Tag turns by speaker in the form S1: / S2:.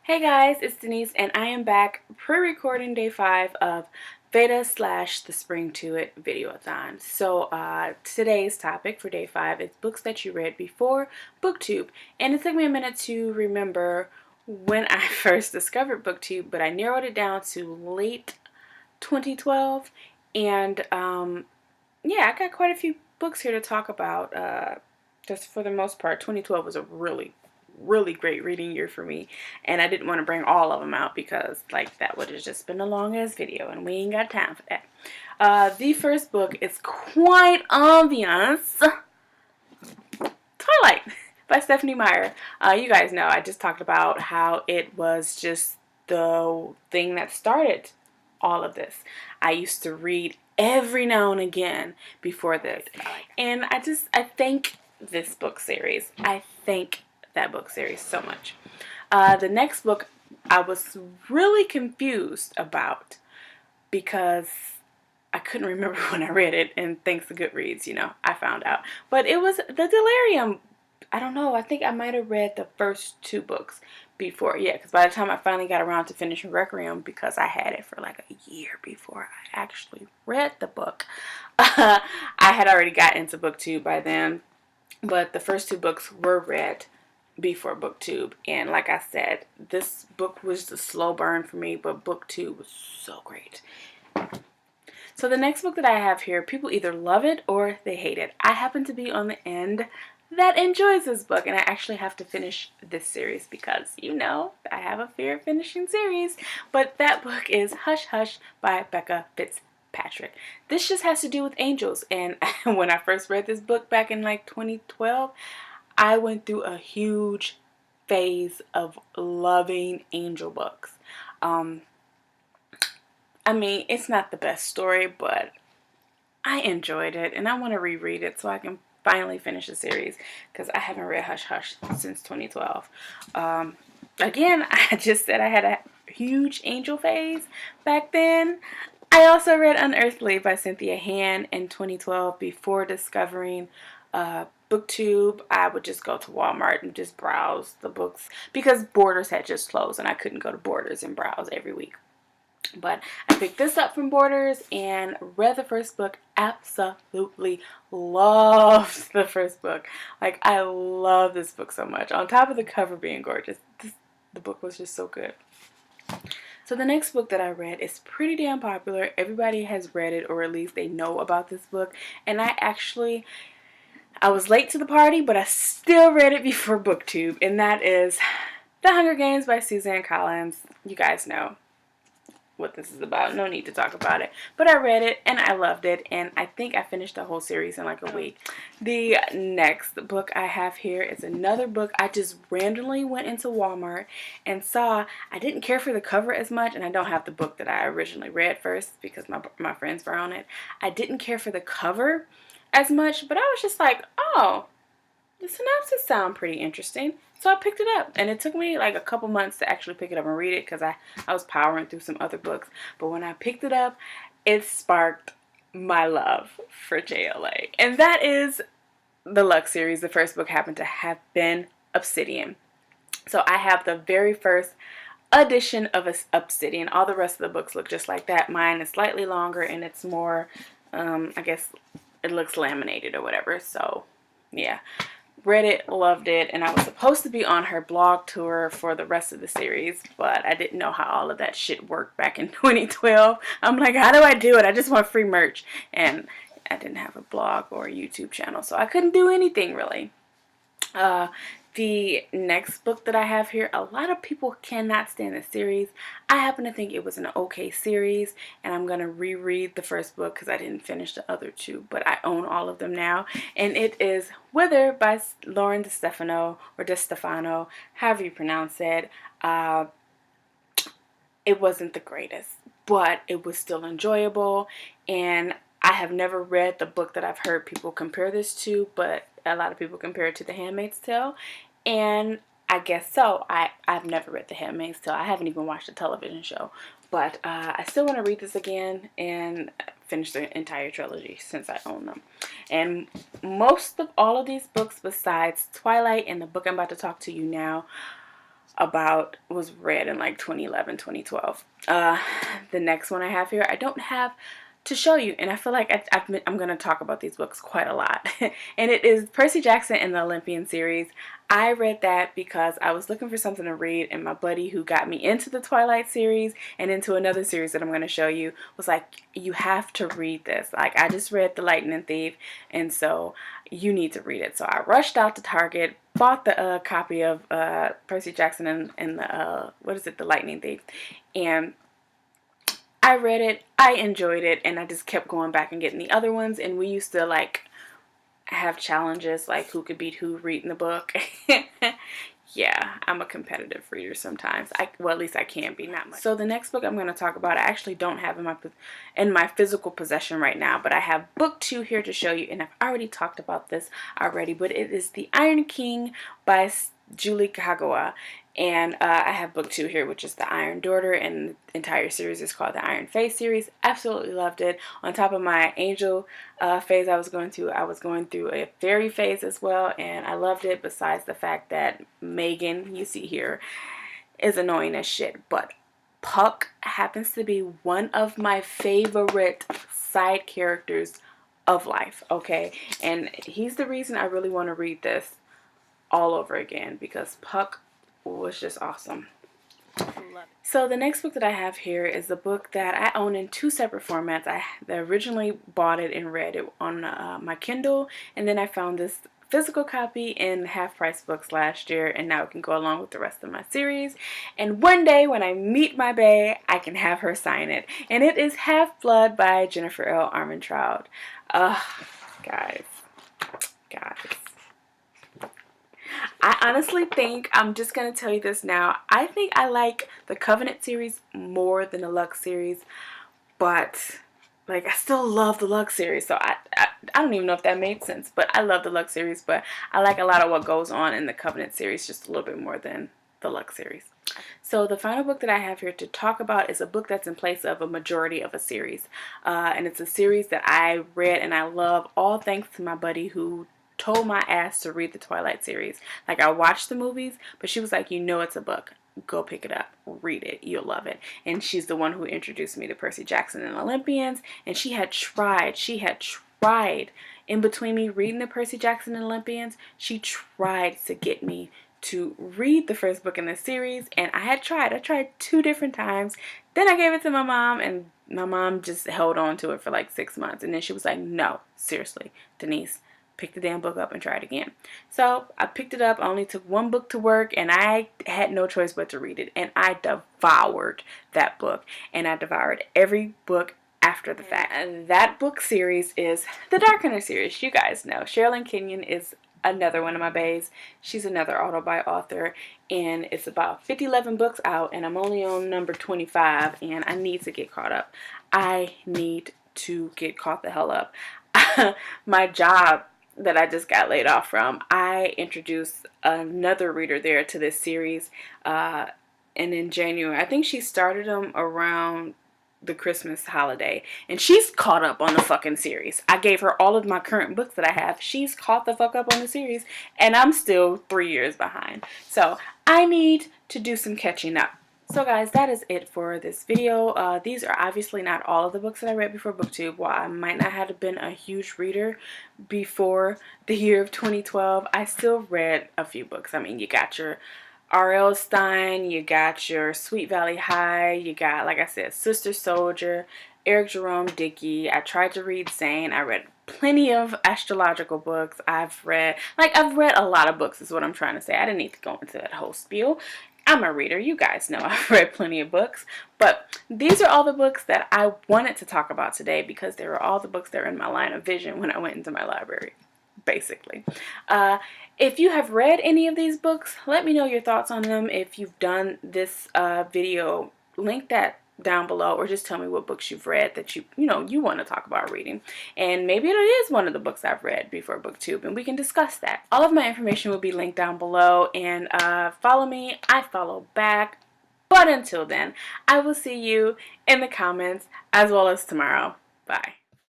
S1: Hey guys, it's Denise and I am back pre-recording day 5 of VEDA / the Spring to It Videoathon. So today's topic for day 5 is books that you read before Booktube. And it took me a minute to remember when I first discovered Booktube, but I narrowed it down to late 2012. And yeah, I got quite a few books here to talk about. Just for the most part, 2012 was a really great reading year for me, and I didn't want to bring all of them out because that would have just been a long ass video and we ain't got time for that. The first book is quite obvious. Twilight by Stephanie Meyer. You guys know I just talked about how it was just the thing that started all of this. I used to read every now and again before this, and I thank this book series. I thank that book series so much. The next book I was really confused about because I couldn't remember when I read it, and thanks to Goodreads, I found out. But it was the Delirium. I don't know, I think I might have read the first 2 books before. Yeah, because by the time I finally got around to finishing Requiem, because I had it for like a year before I actually read the book, I had already gotten into Booktube by then. But the first 2 books were read before Booktube, and like I said, this book was a slow burn for me, but Booktube was so great. So the next book that I have here, people either love it or they hate it. I happen to be on the end that enjoys this book, and I actually have to finish this series because, I have a fear of finishing series. But that book is Hush Hush by Becca Fitzpatrick. This just has to do with angels, and when I first read this book back in 2012, I went through a huge phase of loving angel books. I mean, it's not the best story, but I enjoyed it, and I want to reread it so I can finally finish the series, because I haven't read Hush Hush since 2012. Again, I just said I had a huge angel phase back then. I also read Unearthly by Cynthia Han in 2012 before discovering Booktube. I would just go to Walmart and just browse the books because Borders had just closed and I couldn't go to Borders and browse every week. But I picked this up from Borders and read the first book. Absolutely loved the first book. I love this book so much. On top of the cover being gorgeous, the book was just so good. So the next book that I read is pretty damn popular. Everybody has read it, or at least they know about this book. And I was late to the party, but I still read it before Booktube, and that is The Hunger Games by Suzanne Collins. You guys know what this is about. No need to talk about it. But I read it, and I loved it, and I think I finished the whole series in like a week. The next book I have here is another book I just randomly went into Walmart and saw. I didn't care for the cover as much, and I don't have the book that I originally read first because my friends were on it. I didn't care for the cover as much, but I was just like, oh, the synopsis sound pretty interesting. So I picked it up, and it took me like a couple months to actually pick it up and read it because I was powering through some other books. But when I picked it up, it sparked my love for JLA. And that is the Lux series. The first book happened to have been Obsidian. So I have the very first edition of Obsidian. All the rest of the books look just like that. Mine is slightly longer, and it's more, I guess, it looks laminated or whatever. So yeah, read it, loved it, and I was supposed to be on her blog tour for the rest of the series, but I didn't know how all of that shit worked back in 2012. I'm like, how do I do it? I just want free merch, and I didn't have a blog or a YouTube channel, so I couldn't do anything really. The next book that I have here, a lot of people cannot stand the series. I happen to think it was an okay series, and I'm going to reread the first book because I didn't finish the other 2, but I own all of them now. And it is Wither by Lauren DeStefano, or DeStefano, however you pronounce it. It wasn't the greatest, but it was still enjoyable, and I have never read the book that I've heard people compare this to, but a lot of people compare it to The Handmaid's Tale, and I guess so. I've never read The Handmaid's Tale. I haven't even watched the television show, but I still want to read this again and finish the entire trilogy since I own them. And most of all of these books, besides Twilight and the book I'm about to talk to you now, was read in like 2011, 2012. The next one I have here, I don't have to show you, and I feel like I'm going to talk about these books quite a lot. And it is Percy Jackson and the Olympian series. I read that because I was looking for something to read, and my buddy who got me into the Twilight series and into another series that I'm going to show you was like, you have to read this. Like, I just read The Lightning Thief, and so you need to read it. So I rushed out to Target, bought the copy of Percy Jackson and the, what is it, The Lightning Thief, and I read it, I enjoyed it, and I just kept going back and getting the other ones. And we used to like have challenges like who could beat who reading the book. Yeah, I'm a competitive reader sometimes. Well, at least I can be, not much. So the next book I'm going to talk about, I actually don't have in my physical possession right now, but I have Booktube here to show you, and I've already talked about this already, but it is The Iron King by Julie Kagawa. And I have Booktube here, which is The Iron Daughter, and the entire series is called the Iron Face series. Absolutely loved it. On top of my angel phase I was going through a fairy phase as well, and I loved it, besides the fact that Megan, you see here, is annoying as shit. But Puck happens to be one of my favorite side characters of life, okay? And he's the reason I really want to read this all over again, because Puck was just awesome. So the next book that I have here is a book that I own in two separate formats. I originally bought it and read it on my Kindle, and then I found this physical copy in Half Price Books last year, and now it can go along with the rest of my series. And one day when I meet my bae, I can have her sign it. And it is Half Blood by Jennifer L. Armentrout. Guys. I honestly think, I'm just going to tell you this now, I think I like the Covenant series more than the Lux series, but like, I still love the Lux series, so I don't even know if that made sense, but I love the Lux series, but I like a lot of what goes on in the Covenant series just a little bit more than the Lux series. So the final book that I have here to talk about is a book that's in place of a majority of a series, and it's a series that I read and I love, all thanks to my buddy who told my ass to read the Twilight series. Like, I watched the movies, but she was like, you know it's a book. Go pick it up. Read it. You'll love it. And she's the one who introduced me to Percy Jackson and Olympians. And she had tried in between me reading the Percy Jackson and Olympians, she tried to get me to read the first book in the series. And I tried 2 different times. Then I gave it to my mom, and my mom just held on to it for like 6 months. And then she was like, no, seriously, Denise, pick the damn book up and try it again. So I picked it up. I only took 1 book to work, and I had no choice but to read it. And I devoured that book, and I devoured every book after the fact. And that book series is the Darkener series. You guys know Sherilyn Kenyon is another one of my baes. She's another auto-buy author, and it's about 11 books out, and I'm only on number 25, and I need to get caught up. I need to get caught the hell up. My job that I just got laid off from, I introduced another reader there to this series, and in January, I think she started them around the Christmas holiday, and she's caught up on the fucking series. I gave her all of my current books that I have. She's caught the fuck up on the series, and I'm still 3 years behind. So I need to do some catching up. So guys, that is it for this video. These are obviously not all of the books that I read before Booktube. While I might not have been a huge reader before the year of 2012, I still read a few books. I mean, you got your R.L. Stein, you got your Sweet Valley High, you got, like I said, Sister Soldier, Eric Jerome Dickey. I tried to read Zane. I read plenty of astrological books. I've read a lot of books is what I'm trying to say. I didn't need to go into that whole spiel. I'm a reader. You guys know I've read plenty of books. But these are all the books that I wanted to talk about today, because they were all the books that were in my line of vision when I went into my library, basically. If you have read any of these books, let me know your thoughts on them. If you've done this video, link that down below, or just tell me what books you've read that you want to talk about reading, and maybe it is one of the books I've read before Booktube, and we can discuss that. All of my information will be linked down below, and follow me, I follow back. But until then, I will see you in the comments as well as tomorrow. Bye.